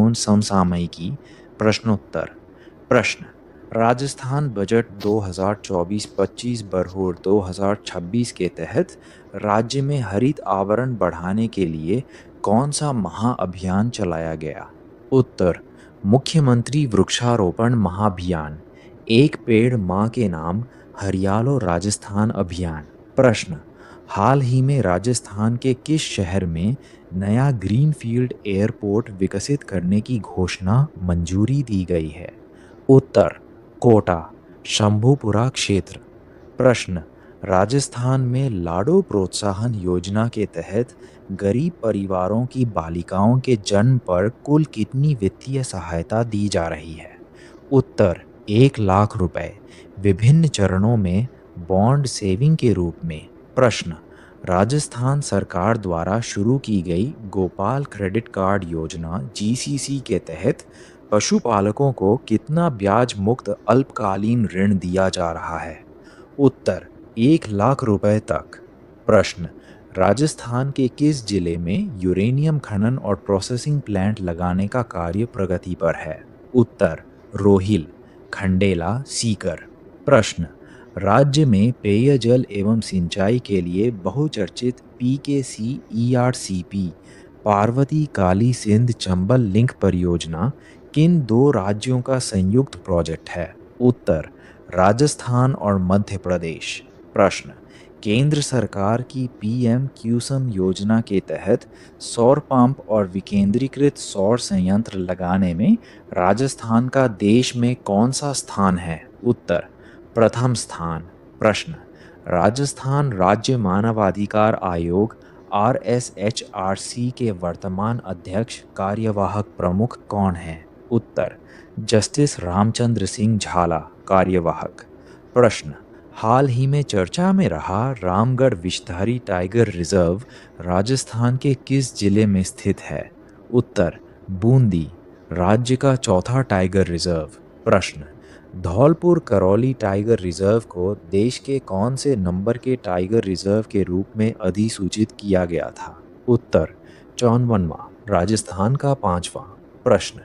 महत्वपूर्ण समसामयिकी प्रश्नोत्तर। प्रश्न। राजस्थान बजट 2024-25 बरहूर 2026 के तहत राज्य में हरित आवरण बढ़ाने के लिए कौन सा महाअभियान चलाया गया? उत्तर। मुख्यमंत्री वृक्षारोपण महाभियान। एक पेड़ मां के नाम हरियालो राजस्थान अभियान। प्रश्न। हाल ही में राजस्थान के किस शहर में नया ग्रीनफील्ड एयरपोर्ट विकसित करने की घोषणा मंजूरी दी गई है? उत्तर। कोटा, शंभूपुरा क्षेत्र। प्रश्न। राजस्थान में लाडो प्रोत्साहन योजना के तहत गरीब परिवारों की बालिकाओं के जन्म पर कुल कितनी वित्तीय सहायता दी जा रही है? उत्तर। 1 लाख रुपए, विभिन्न चरणों में बॉन्ड सेविंग के रूप में। प्रश्न। राजस्थान सरकार द्वारा शुरू की गई गोपाल क्रेडिट कार्ड योजना जीसीसी के तहत पशुपालकों को कितना ब्याज मुक्त अल्पकालीन ऋण दिया जा रहा है? उत्तर। 1 लाख रुपए तक। प्रश्न। राजस्थान के किस जिले में यूरेनियम खनन और प्रोसेसिंग प्लांट लगाने का कार्य प्रगति पर है? उत्तर। रोहिल, खंडेला, सीकर। प्रश्न। राज्य में पेयजल एवं सिंचाई के लिए बहुचर्चित PKC ERCP Parvati Kali Sindh Chambal link परियोजना किन दो राज्यों का संयुक्त प्रोजेक्ट है? उत्तर। राजस्थान और मध्य प्रदेश। प्रश्न। केंद्र सरकार की पीएम क्यूसम योजना के तहत सौर पंप और विकेंद्रीकृत सौर संयंत्र लगाने में राजस्थान का देश में कौन सा स्थान है? उत्तर। प्रथम स्थान। प्रश्न। राजस्थान राज्य मानवाधिकार आयोग RSHRC के वर्तमान अध्यक्ष कार्यवाहक प्रमुख कौन है? उत्तर। जस्टिस रामचंद्र सिंह झाला, कार्यवाहक। प्रश्न। हाल ही में चर्चा में रहा रामगढ़ विषधारी टाइगर रिजर्व राजस्थान के किस जिले में स्थित है? उत्तर। बूंदी, राज्य का चौथा टाइगर रिजर्व। प्रश्न। धौलपुर करौली टाइगर रिजर्व को देश के कौन से नंबर के टाइगर रिजर्व के रूप में अधिसूचित किया गया था? उत्तर। 54वां, राजस्थान का 5वां। प्रश्न।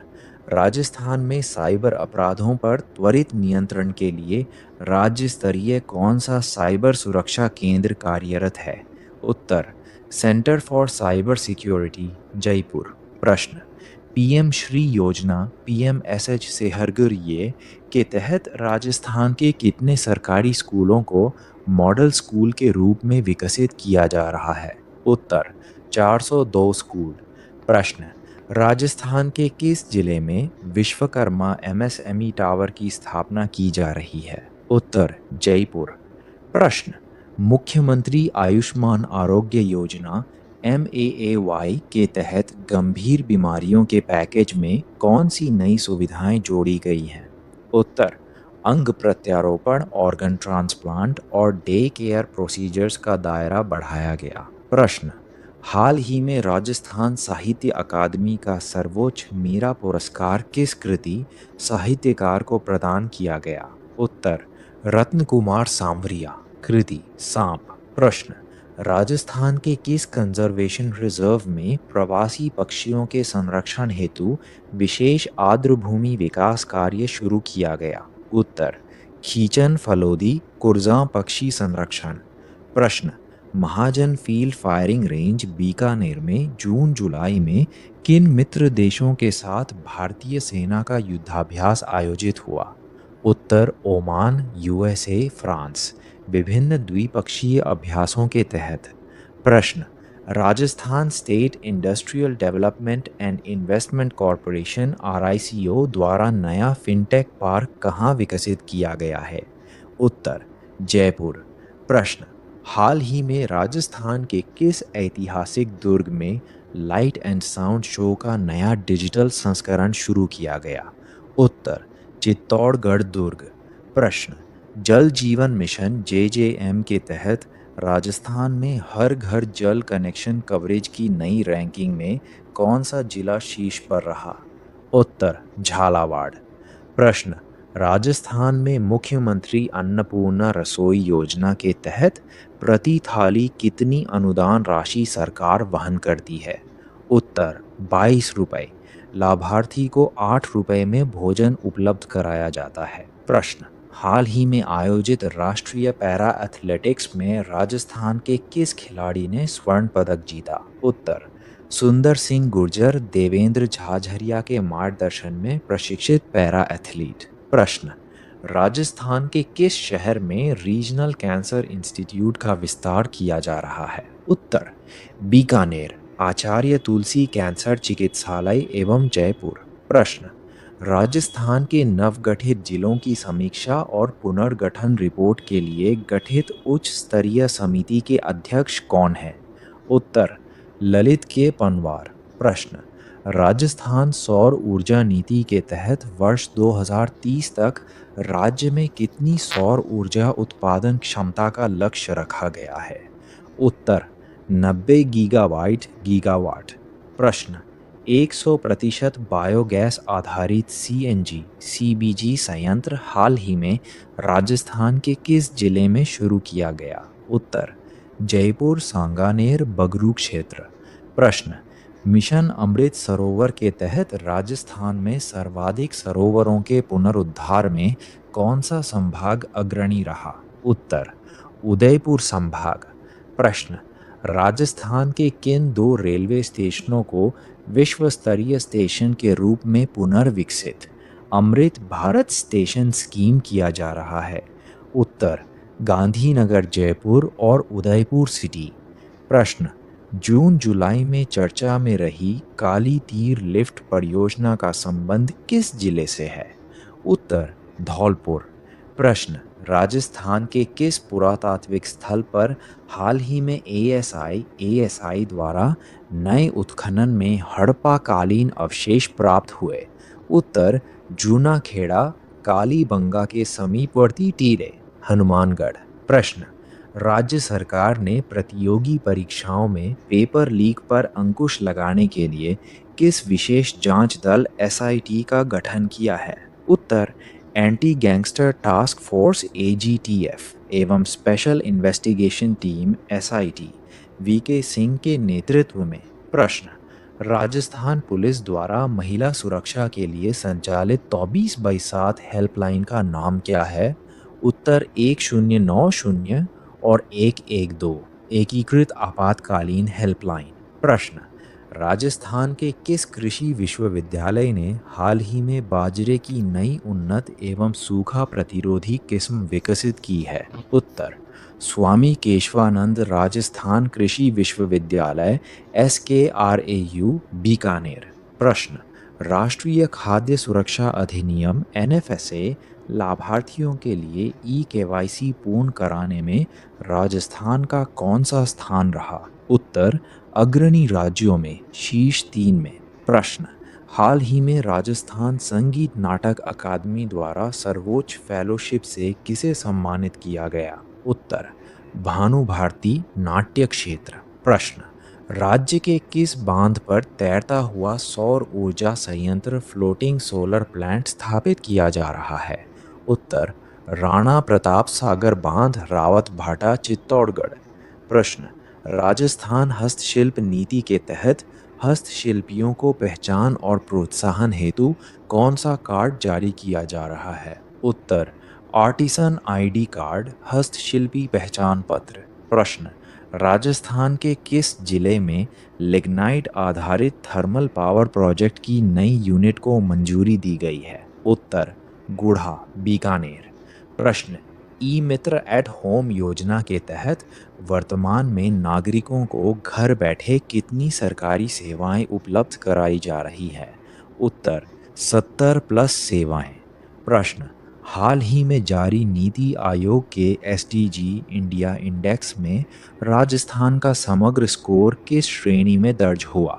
राजस्थान में साइबर अपराधों पर त्वरित नियंत्रण के लिए राज्य स्तरीय कौन सा साइबर सुरक्षा केंद्र कार्यरत है? उत्तर। Centre for cyber security, Jaipur. प्रश्न। पीएम श्री योजना PMSH से हरघर ये के तहत राजस्थान के कितने सरकारी स्कूलों को मॉडल स्कूल के रूप में विकसित किया जा रहा है? उत्तर। 402 स्कूल। प्रश्न। राजस्थान के किस जिले में विश्वकर्मा MSME टावर की स्थापना की जा रही है? उत्तर। जयपुर। प्रश्न। मुख्यमंत्री आयुष्मान आरोग्य योजना MAAY के तहत गंभीर बीमारियों के पैकेज में कौन सी नई सुविधाएं जोड़ी गई हैं? उत्तर। अंग प्रत्यारोपण, ऑर्गन ट्रांसप्लांट और डे केयर प्रोसीजर्स का दायरा बढ़ाया गया। प्रश्न। हाल ही में राजस्थान साहित्य अकादमी का सर्वोच्च मीरा पुरस्कार किस कृति साहित्यकार को प्रदान किया गया? उत्तर। रत्न कुमार सांवरिया, कृति सांप। प्रश्न। राजस्थान के किस कंजर्वेशन रिजर्व में प्रवासी पक्षियों के संरक्षण हेतु विशेष आर्द्रभूमि विकास कार्य शुरू किया गया? उत्तर। खीचन फलोदी कुरजा पक्षी संरक्षण। प्रश्न। महाजन फील्ड फायरिंग रेंज बीकानेर में जून जुलाई में किन मित्र देशों के साथ भारतीय सेना का युद्धाभ्यास आयोजित हुआ? उत्तर। ओमान, USA, फ्रांस, विभिन्न द्विपक्षीय अभ्यासों के तहत। प्रश्न। Rajasthan state industrial development and investment corporation RICO द्वारा नया फिनटेक पार्क कहाँ विकसित किया गया है? उत्तर। जयपुर। प्रश्न। हाल ही में राजस्थान के किस ऐतिहासिक दुर्ग में लाइट एंड साउंड शो का नया डिजिटल संस्करण शुरू किया गया? उत्तर। चित्तौड़गढ़ दुर्ग। प्रश्न। जल जीवन मिशन JJM के तहत राजस्थान में हर घर जल कनेक्शन कवरेज की नई रैंकिंग में कौन सा जिला शीर्ष पर रहा? उत्तर। झालावाड़। प्रश्न। राजस्थान में मुख्यमंत्री अन्नपूर्णा रसोई योजना के तहत प्रति थाली कितनी अनुदान राशि सरकार वहन करती है? उत्तर। 22 रुपये, लाभार्थी को 8 रुपए में भोजन उपलब्ध कराया जाता है। प्रश्न, हाल ही में आयोजित राष्ट्रीय पैरा एथलेटिक्स में राजस्थान के किस खिलाड़ी ने स्वर्ण पदक जीता? उत्तर, सुंदर सिंह गुर्जर देवेंद्र झाझरिया के मार्गदर्शन में प्रशिक्षित पैरा एथलीट। प्रश्न, राजस्थान के किस शहर में रीजनल कैंसर इंस्टीट्यूट का विस्तार किया जा रहा है? उत्तर, बीकानेर, आचार्य तुलसी कैंसर चिकित्सालय एवं जयपुर। प्रश्न, राजस्थान के नवगठित जिलों की समीक्षा और पुनर्गठन रिपोर्ट के लिए गठित उच्च स्तरीय समिति के अध्यक्ष कौन हैं? उत्तर, ललित के पनवार। प्रश्न, राजस्थान सौर ऊर्जा नीति के तहत वर्ष 2030 तक राज्य में कितनी सौर ऊर्जा उत्पादन क्षमता का लक्ष्य रखा गया है? उत्तर, 90 गीगावाट। प्रश्न, 100% बायोगैस आधारित सीएनजी सीबीजी संयंत्र हाल ही में राजस्थान के किस जिले में शुरू किया गया? उत्तर, जयपुर सांगानेर बगरू क्षेत्र। प्रश्न, मिशन अमृत सरोवर के तहत राजस्थान में सर्वाधिक सरोवरों के पुनरुद्धार में कौन सा संभाग अग्रणी रहा? उत्तर, उदयपुर संभाग। प्रश्न, राजस्थान के किन 2 रेलवे स्टेशनों को विश्व स्तरीय स्टेशन के रूप में पुनर्विकसित अमृत भारत स्टेशन स्कीम किया जा रहा है? उत्तर, गांधीनगर जयपुर और उदयपुर सिटी। प्रश्न, जून जुलाई में चर्चा में रही काली तीर लिफ्ट परियोजना का संबंध किस जिले से है? उत्तर, धौलपुर। प्रश्न, राजस्थान के किस पुरातात्विक स्थल पर हाल ही में एएसआई द्वारा नए उत्खनन में हड़प्पा कालीन अवशेष प्राप्त हुए? उत्तर, जूनाखेड़ा कालीबंगा के समीपवर्ती टीले, हनुमानगढ़। प्रश्न, राज्य सरकार ने प्रतियोगी परीक्षाओं में पेपर लीक पर अंकुश लगाने के लिए किस विशेष जांच दल एसआईटी का गठन किया है? उत्तर, anti gangster task force AGTF एवं special investigation team SIT VK Singh के नेतृत्व में। प्रश्न, राजस्थान पुलिस द्वारा महिला सुरक्षा के लिए संचालित 24/7 हेल्पलाइन का नाम क्या है? उत्तर, 1090 और 112 एकीकृत आपातकालीन हेल्पलाइन। प्रश्न, राजस्थान के किस कृषि विश्वविद्यालय ने हाल ही में बाजरे की नई उन्नत एवं सूखा प्रतिरोधी किस्म विकसित की है? उत्तर, स्वामी केशवानंद राजस्थान कृषि विश्वविद्यालय SKRAU बीकानेर। प्रश्न, राष्ट्रीय खाद्य सुरक्षा अधिनियम NFSA लाभार्थियों के लिए ई-केवाईसी पूर्ण कराने में राजस्थान का कौन सा स्थान रहा? उत्तर, अग्रणी राज्यों में शीर्ष 3 में। प्रश्न, हाल ही में राजस्थान संगीत नाटक अकादमी द्वारा सर्वोच्च फेलोशिप से किसे सम्मानित किया गया? उत्तर, भानु भारती नाट्य क्षेत्र। प्रश्न, राज्य के किस बांध पर तैरता हुआ सौर ऊर्जा संयंत्र फ्लोटिंग सोलर प्लांट स्थापित किया जा रहा है? उत्तर, राणा प्रताप सागर बांध रावत भाटा चित्तौड़गढ़। प्रश्न, राजस्थान हस्तशिल्प नीति के तहत हस्तशिल्पियों को पहचान और प्रोत्साहन हेतु कौन सा कार्ड जारी किया जा रहा है? उत्तर, आर्टिसन आईडी कार्ड हस्तशिल्पी पहचान पत्र। प्रश्न, राजस्थान के किस जिले में लिग्नाइट आधारित थर्मल पावर प्रोजेक्ट की नई यूनिट को मंजूरी दी गई है? उत्तर, गुढ़ा बीकानेर। प्रश्न, ई मित्र एट होम योजना के तहत वर्तमान में नागरिकों को घर बैठे कितनी सरकारी सेवाएं उपलब्ध कराई जा रही है? उत्तर, 70+ सेवाएं। प्रश्न, हाल ही में जारी नीति आयोग के एसडीजी इंडिया इंडेक्स में राजस्थान का समग्र स्कोर किस श्रेणी में दर्ज हुआ?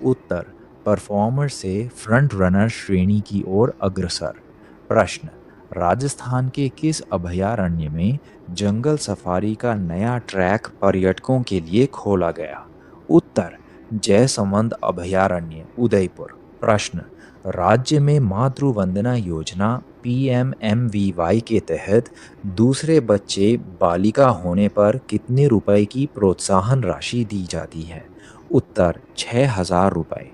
उत्तर, परफॉर्मर से फ्रंट रनर श्रेणी की ओर अग्रसर। प्रश्न, राजस्थान के किस अभयारण्य में जंगल सफारी का नया ट्रैक पर्यटकों के लिए खोला गया? उत्तर, जयसमंद अभयारण्य उदयपुर। प्रश्न, राज्य में मातृ वंदना योजना PMMVY के तहत दूसरे बच्चे बालिका होने पर कितने रुपए की प्रोत्साहन राशि दी जाती है? उत्तर, 6,000 रुपये।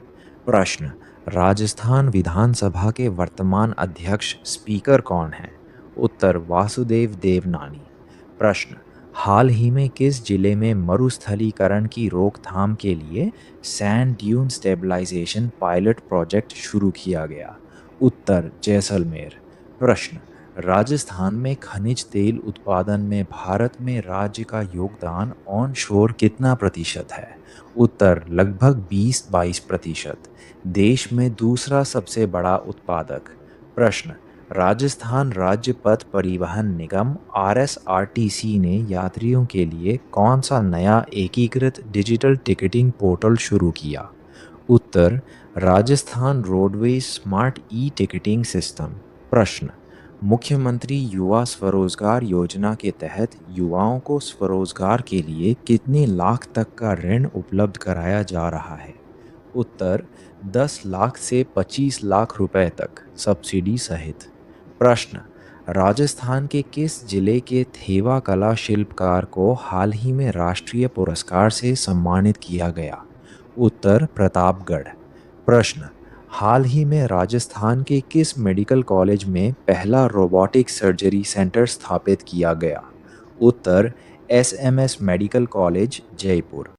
प्रश्न, राजस्थान विधानसभा के वर्तमान अध्यक्ष स्पीकर कौन हैं? उत्तर वासुदेव देवनानी। प्रश्न, हाल ही में किस जिले में मरुस्थलीकरण की रोकथाम के लिए sand dune stabilization pilot project शुरू किया गया? उत्तर जैसलमेर। प्रश्न, राजस्थान में खनिज तेल उत्पादन में भारत में राज्य का योगदान ऑनशोर कितना प्रतिशत है? उत्तर लगभग 20-22%। देश में दूसरा सबसे बड़ा उत्पादक? प्रश्न, राजस्थान राज्य पथ परिवहन निगम आरएसआरटीसी ने यात्रियों के लिए कौन सा नया एकीकृत डिजिटल टिकटिंग पोर्टल शुरू किया? उत्तर Rajasthan roadways smart e ticketing system. प्रश्न, मुख्यमंत्री युवा स्वरोजगार योजना के तहत युवाओं को स्वरोजगार के लिए कितने लाख तक का ऋण उपलब्ध कराया जा रहा है? उत्तर 10 लाख से 25 लाख रुपए तक सब्सिडी सहित। प्रश्न, राजस्थान के किस जिले के थेवा कला शिल्पकार को हाल ही में राष्ट्रीय पुरस्कार से सम्मानित किया गया? उत्तर प्रतापगढ़। प्रश्न, हाल ही में राजस्थान के किस मेडिकल कॉलेज में पहला रोबोटिक सर्जरी सेंटर स्थापित किया गया? उत्तर एसएमएस मेडिकल कॉलेज जयपुर।